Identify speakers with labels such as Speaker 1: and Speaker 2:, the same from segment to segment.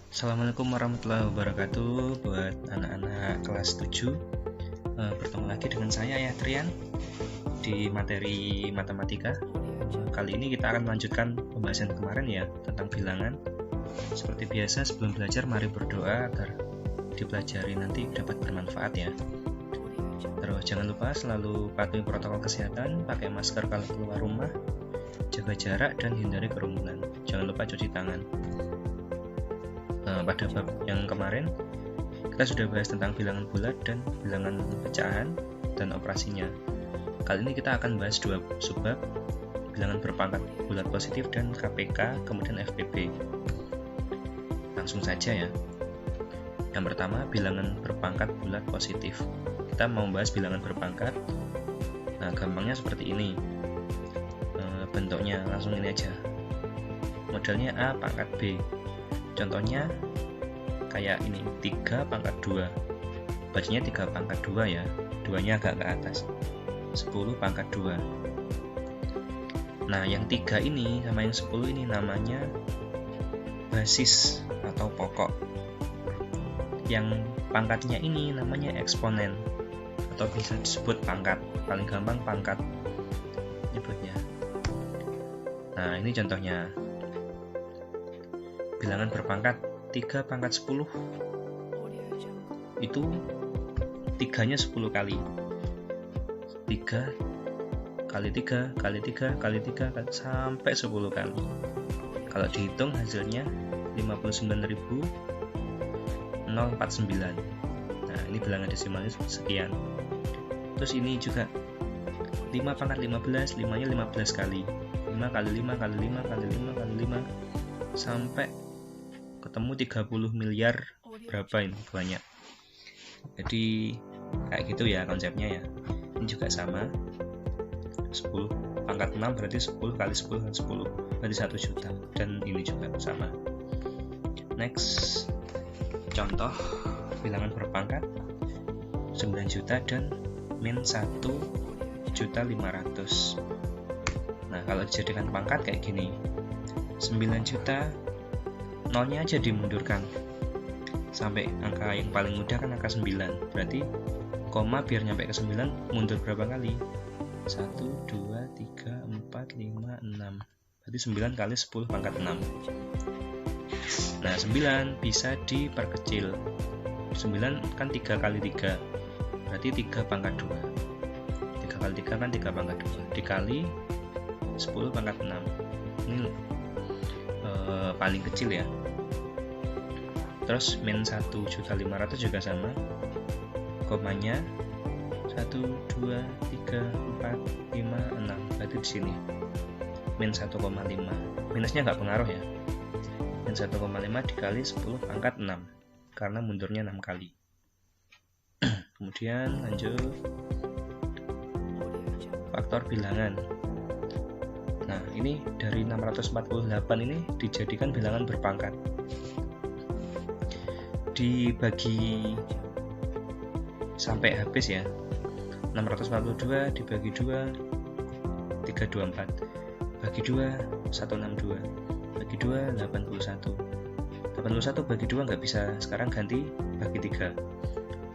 Speaker 1: Assalamualaikum warahmatullahi wabarakatuh. Buat anak-anak kelas 7, bertemu lagi dengan saya ya Trian di materi matematika. Kali ini kita akan melanjutkan pembahasan kemarin ya tentang bilangan. Seperti biasa sebelum belajar mari berdoa agar dipelajari nanti dapat bermanfaat ya. Terus jangan lupa selalu patuhi protokol kesehatan, pakai masker kalau keluar rumah, jaga jarak dan hindari kerumunan. Jangan lupa cuci tangan. Pada bab yang kemarin kita sudah bahas tentang bilangan bulat dan bilangan pecahan dan operasinya. Kali ini kita akan bahas dua subbab, bilangan berpangkat bulat positif dan KPK, kemudian FPB. Langsung saja ya. Yang pertama, bilangan berpangkat bulat positif. Kita mau bahas bilangan berpangkat. Nah, gampangnya seperti ini. Bentuknya langsung ini aja. Modelnya A pangkat B. Contohnya kayak ini, 3 pangkat 2. Bacanya 3 pangkat 2 ya, 2-nya agak ke atas. 10 pangkat 2. Nah, yang 3 ini sama yang 10 ini namanya basis atau pokok. Yang pangkatnya ini namanya eksponen atau bisa disebut pangkat. Paling gampang pangkat nyebutnya. Nah, ini contohnya. Bilangan berpangkat 3 pangkat 10 itu 3-nya 10 kali. 3 kali 3 kali 3 kali 3 sampai 10 kali. Kalau dihitung hasilnya 59.049. Nah, ini bilangan desimalnya sekian. Terus ini juga 5 pangkat 15, 5-nya 15 kali. 5 kali 5 kali 5 kali 5 kali 5 sampai ketemu 30 miliar berapa ini banyak. Jadi kayak gitu ya konsepnya ya. Ini juga sama. 10 pangkat 6 berarti 10 kali 10 kali 10 berarti 1 juta. Dan ini juga sama. Next, contoh bilangan berpangkat 9 juta dan min 1.500.000. Nah, kalau dijadikan pangkat kayak gini, 9 juta, nolnya aja dimundurkan sampai angka yang paling mudah kan angka 9. Berarti koma biar nyampe ke 9 mundur berapa kali? 1, 2, 3, 4, 5, 6. Berarti 9 kali 10 pangkat 6. Nah, 9 bisa diperkecil. 9 kan 3 kali 3. Berarti 3 pangkat 2. 3 kali 3 kan 3 pangkat 2. Dikali 10 pangkat 6. Ini paling kecil ya. Terus min 1.500.000 juga sama. Komanya 1, 2, 3, 4, 5, 6. Berarti di sini min 1,5. Minusnya nggak pengaruh ya. Min 1,5 dikali 10 pangkat 6 karena mundurnya 6 kali. Kemudian lanjut faktor bilangan. Nah, ini dari 648 ini dijadikan bilangan berpangkat. Dibagi sampai habis ya. 642 dibagi 2 324. Bagi 2 162. Bagi 2 81. 81 bagi 2 nggak bisa. Sekarang ganti bagi 3.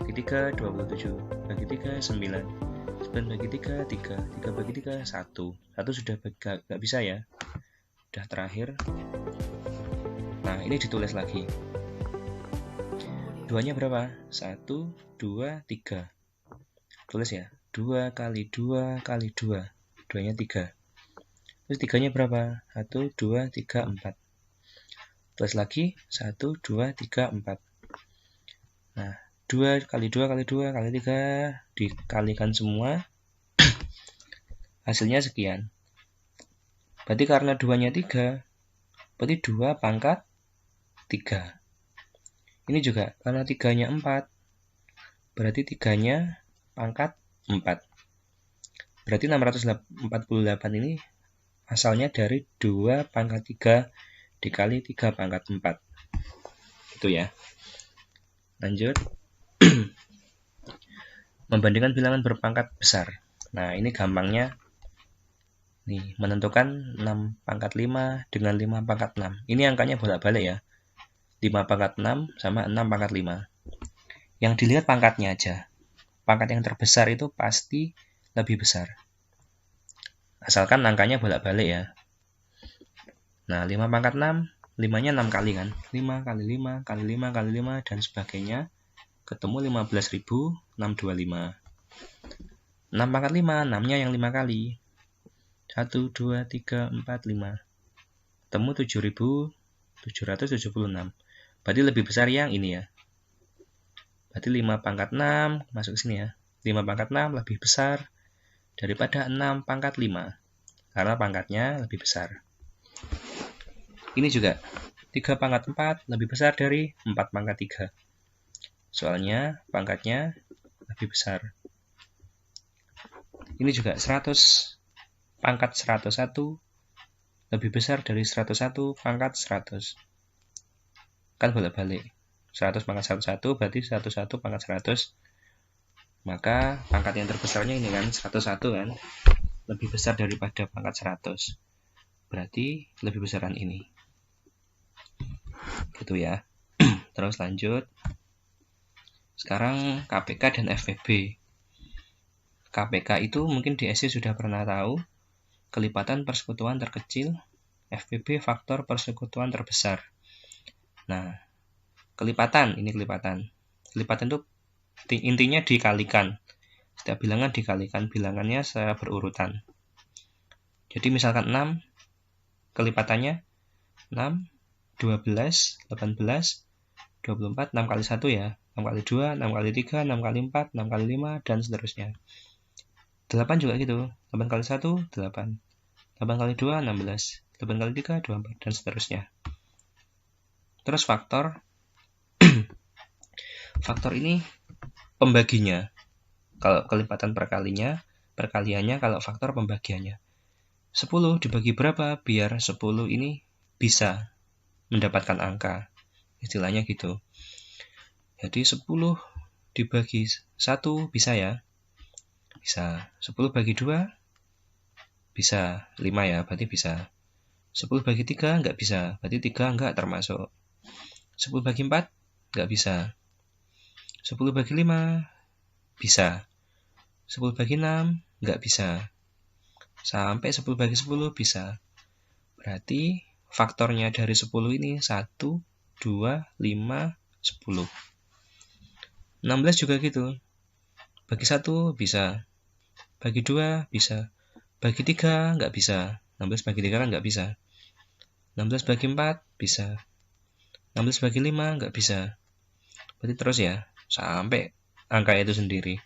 Speaker 1: Bagi 3 27. Bagi 3 9. 9 bagi 3, 3 bagi 3, 1 sudah gak bisa ya, udah terakhir. Nah, ini ditulis lagi 2-nya berapa? 1, 2, 3. Tulis ya, 2 kali 2 kali 2, 2-nya 3. Terus 3-nya berapa? 1, 2, 3, 4. Tulis lagi 1, 2, 3, 4. Nah, 2 kali 2 kali 2 kali 3 dikalikan semua hasilnya sekian. Berarti karena 2-nya 3 berarti 2 pangkat 3. Ini juga karena 3-nya 4 berarti 3-nya pangkat 4. Berarti 648 ini asalnya dari 2 pangkat 3 dikali 3 pangkat 4. Itu ya. Lanjut. Membandingkan bilangan berpangkat besar. Nah, ini gampangnya nih, menentukan 6 pangkat 5 dengan 5 pangkat 6. Ini angkanya bolak-balik ya. 5 pangkat 6 sama 6 pangkat 5. Yang dilihat pangkatnya aja. Pangkat yang terbesar itu pasti lebih besar. Asalkan angkanya bolak-balik ya. Nah, 5 pangkat 6, 5-nya 6 kali kan. 5 kali 5 kali 5 kali 5 dan sebagainya. Ketemu 15.625. 6 pangkat 5, 6-nya yang 5 kali. 1, 2, 3, 4, 5. Ketemu 7.776. Berarti lebih besar yang ini ya. Berarti 5 pangkat 6 masuk sini ya. 5 pangkat 6 lebih besar daripada 6 pangkat 5. Karena pangkatnya lebih besar. Ini juga 3 pangkat 4 lebih besar dari 4 pangkat 3. Soalnya pangkatnya lebih besar. Ini juga 100 pangkat 101 lebih besar dari 101 pangkat 100. Kan bolak-balik. 100 pangkat 101 berarti 101 pangkat 100. Maka pangkat yang terbesarnya ini kan 101 kan. Lebih besar daripada pangkat 100. Berarti lebih besaran ini. Gitu ya. Terus lanjut. Sekarang KPK dan FPB. KPK itu mungkin di SD sudah pernah tahu. Kelipatan persekutuan terkecil. FPB faktor persekutuan terbesar. Nah, kelipatan, ini kelipatan. Kelipatan itu intinya dikalikan. Setiap bilangan dikalikan, bilangannya secara berurutan. Jadi misalkan 6, kelipatannya 6, 12, 18, 24, 6 kali 1 ya. 6 kali 2, 6 kali 3, 6 kali 4, 6 kali 5, dan seterusnya. 8 juga gitu. 8 kali 1, 8. 8 kali 2, 16. 8 kali 3, 24, dan seterusnya. Terus faktor. Faktor ini pembaginya. Kalau kelipatan perkaliannya, kalau faktor pembagiannya. 10 dibagi berapa biar 10 ini bisa mendapatkan angka. Istilahnya gitu. Jadi 10 dibagi 1 bisa ya. Bisa. 10 bagi 2 bisa. 5 ya, berarti bisa. 10 bagi 3 nggak bisa. Berarti 3 nggak termasuk. 10 bagi 4 nggak bisa. 10 bagi 5 bisa. 10 bagi 6 nggak bisa. Sampai 10 bagi 10 bisa. Berarti faktornya dari 10 ini 1, 2, 5, 10. 16 juga gitu. Bagi 1 bisa. Bagi 2 bisa. Bagi 3 nggak bisa. 16 bagi 3 kan nggak bisa. 16 bagi 4 bisa. 16 bagi 5 nggak bisa. Berarti terus ya. Sampai angka itu sendiri.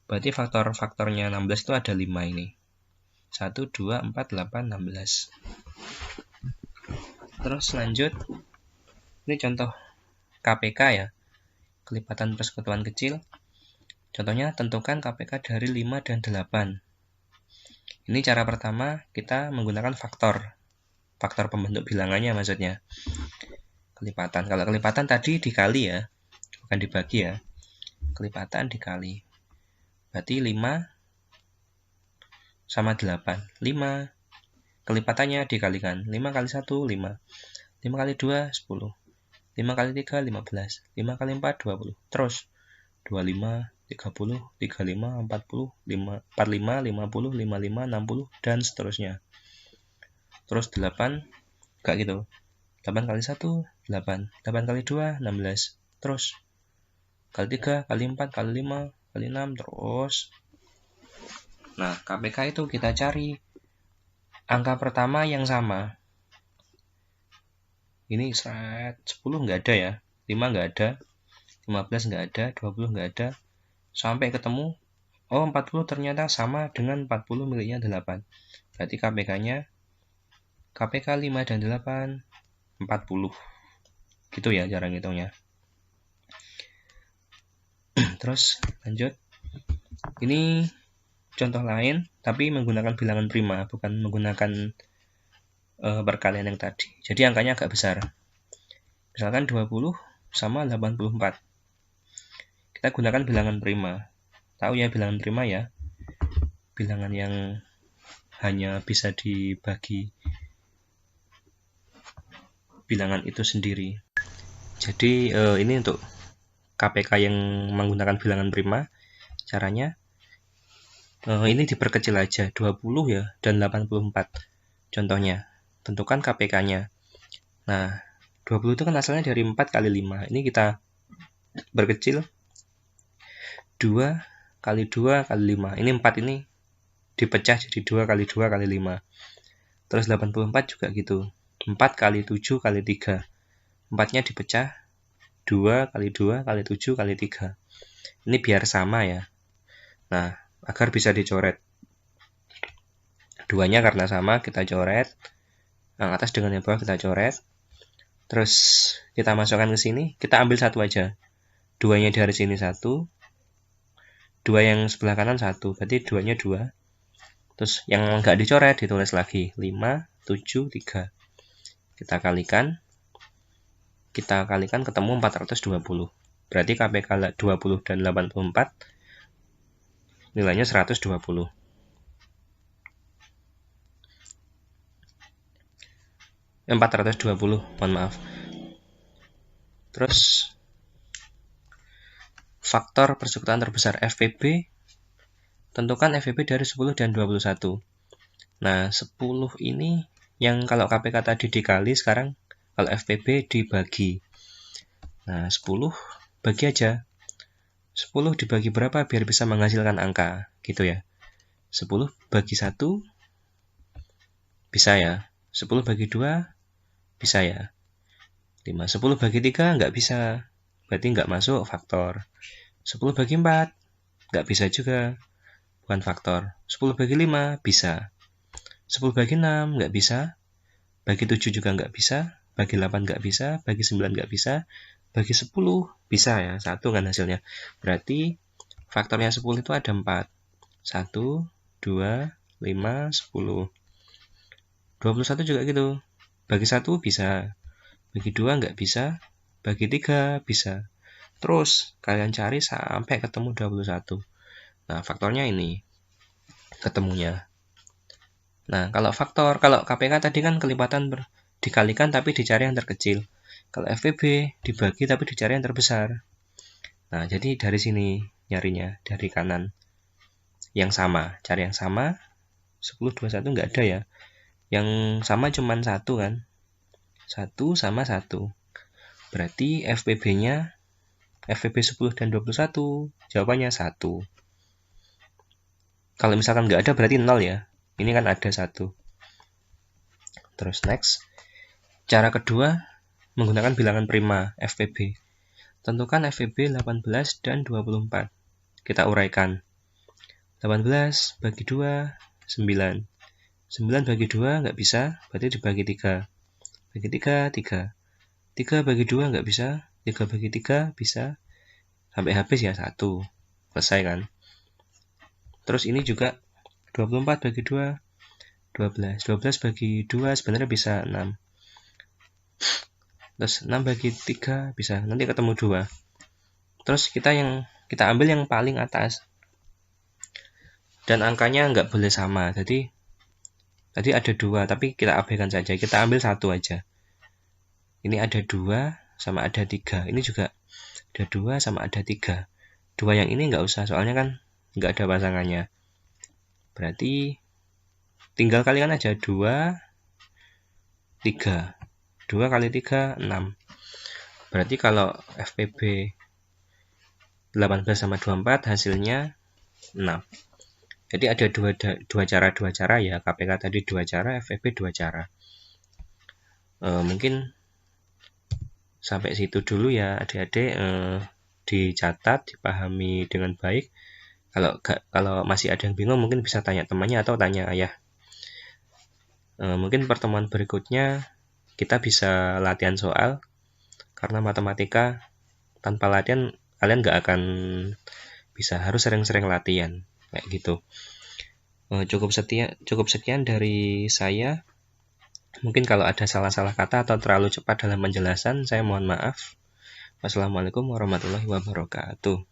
Speaker 1: Berarti faktor-faktornya 16 itu ada 5 ini. 1, 2, 4, 8, 16. Terus lanjut. Ini contoh KPK ya. Kelipatan persekutuan kecil. Contohnya tentukan KPK dari 5 dan 8. Ini cara pertama kita menggunakan faktor. Faktor pembentuk bilangannya maksudnya. Kelipatan. Kalau kelipatan tadi dikali ya. Bukan dibagi ya. Kelipatan dikali. Berarti 5 sama 8. 5. Kelipatannya dikalikan. 5 kali 1, 5. 5 kali 2, 10. 5 kali 3, 15. 5 kali 4, 20. Terus 25, 30, 35, 40, 45, 50, 55, 60, dan seterusnya. Terus 8, enggak gitu. 8 kali 1, 8. 8 kali 2, 16. Terus kali 3, kali 4, kali 5, kali 6, terus. Nah, KPK itu kita cari angka pertama yang sama. Ini 10 nggak ada ya. 5 nggak ada. 15 nggak ada. 20 nggak ada. Sampai ketemu, oh 40 ternyata sama dengan 40 miliknya 8. Berarti KPK-nya KPK 5 dan 8 40. Gitu ya cara ngitungnya. Terus lanjut. Ini contoh lain tapi menggunakan bilangan prima, bukan menggunakan perkalian yang tadi. Jadi angkanya agak besar. Misalkan 20 sama 84. Kita gunakan bilangan prima. Tahu ya bilangan prima ya? Bilangan yang hanya bisa dibagi bilangan itu sendiri. Jadi ini untuk KPK yang menggunakan bilangan prima, caranya ini diperkecil aja 20 ya dan 84. Contohnya, tentukan KPK-nya. Nah, 20 itu kan asalnya dari 4 kali 5. Ini kita berkecil 2 kali 2 kali 5. Ini 4 ini dipecah jadi 2 kali 2 kali 5. Terus 84 juga gitu. 4 kali 7 kali 3. 4-nya dipecah 2 kali 2 kali 7 kali 3. Ini biar sama ya. Nah, agar bisa dicoret. 2-nya karena sama kita coret. Yang atas dengan yang bawah kita coret. Terus kita masukkan ke sini, kita ambil satu aja. 2-nya dari sini 1. 2 yang sebelah kanan 1, berarti 2-nya 2. Terus yang enggak dicoret ditulis lagi 5, 7, 3. Kita kalikan ketemu 420. Berarti KPK 20 dan 84 nilainya 120. Eh, 420, mohon maaf. Terus faktor persekutuan terbesar FPB, tentukan FPB dari 10 dan 21. Nah, 10 ini yang kalau KPK tadi dikali, sekarang kalau FPB dibagi. Nah, 10 bagi aja. 10 dibagi berapa biar bisa menghasilkan angka, gitu ya. 10 bagi 1 bisa ya. 10 bagi 2 bisa ya. 5. 10 bagi 3 nggak bisa. Berarti nggak masuk faktor. 10 bagi 4 nggak bisa juga. Bukan faktor. 10 bagi 5 bisa. 10 bagi 6 nggak bisa. Bagi 7 juga nggak bisa. Bagi 8 nggak bisa. Bagi 9 nggak bisa. Bagi 10 bisa ya. 1 kan hasilnya. Berarti faktornya 10 itu ada 4. 1, 2, 5, 10. 21 juga gitu. Bagi 1 bisa. Bagi 2 nggak bisa. Bagi 3 bisa. Terus kalian cari sampai ketemu 21. Nah, faktornya ini ketemunya. Nah, kalau KPK tadi kan kelipatan dikalikan tapi dicari yang terkecil. Kalau FPB dibagi tapi dicari yang terbesar. Nah, jadi dari sini nyarinya, dari kanan. Yang sama, cari yang sama. 10, 21 nggak ada ya. Yang sama cuman 1 kan. 1 sama 1. Berarti FPB-nya FPB 10 dan 21, jawabannya 1. Kalau misalkan nggak ada berarti 0 ya. Ini kan ada 1. Terus next. Cara kedua, menggunakan bilangan prima, FPB. Tentukan FPB 18 dan 24. Kita uraikan. 18 bagi 2, 9. 9 bagi 2 nggak bisa, berarti dibagi 3. Bagi 3, 3. 3 bagi 2 nggak bisa, 3 bagi 3 bisa. Sampai habis ya 1. Selesai kan. Terus ini juga 24 bagi 2, 12. 12 bagi 2 sebenarnya bisa 6. Terus 6 bagi 3 bisa, nanti ketemu 2. Terus kita ambil yang paling atas. Dan angkanya nggak boleh sama. Jadi tadi ada 2, tapi kita abaikan saja. Kita ambil 1 aja. Ini ada 2 sama ada 3. Ini juga ada 2 sama ada 3. 2 yang ini nggak usah, soalnya kan nggak ada pasangannya. Berarti tinggal kalikan aja 2, 3. 2 kali 3, 6. Berarti kalau FPB 18 sama 24 hasilnya 6. Jadi ada dua cara ya. KPK tadi 2 cara, FPB 2 cara. Mungkin sampai situ dulu ya adik-adik. Dicatat, dipahami dengan baik. Kalau masih ada yang bingung mungkin bisa tanya temannya atau tanya ayah. Mungkin pertemuan berikutnya kita bisa latihan soal, karena matematika tanpa latihan kalian nggak akan bisa, harus sering-sering latihan kayak gitu. Cukup sekian dari saya. Mungkin kalau ada salah-salah kata atau terlalu cepat dalam penjelasan, saya mohon maaf. Wassalamualaikum warahmatullahi wabarakatuh.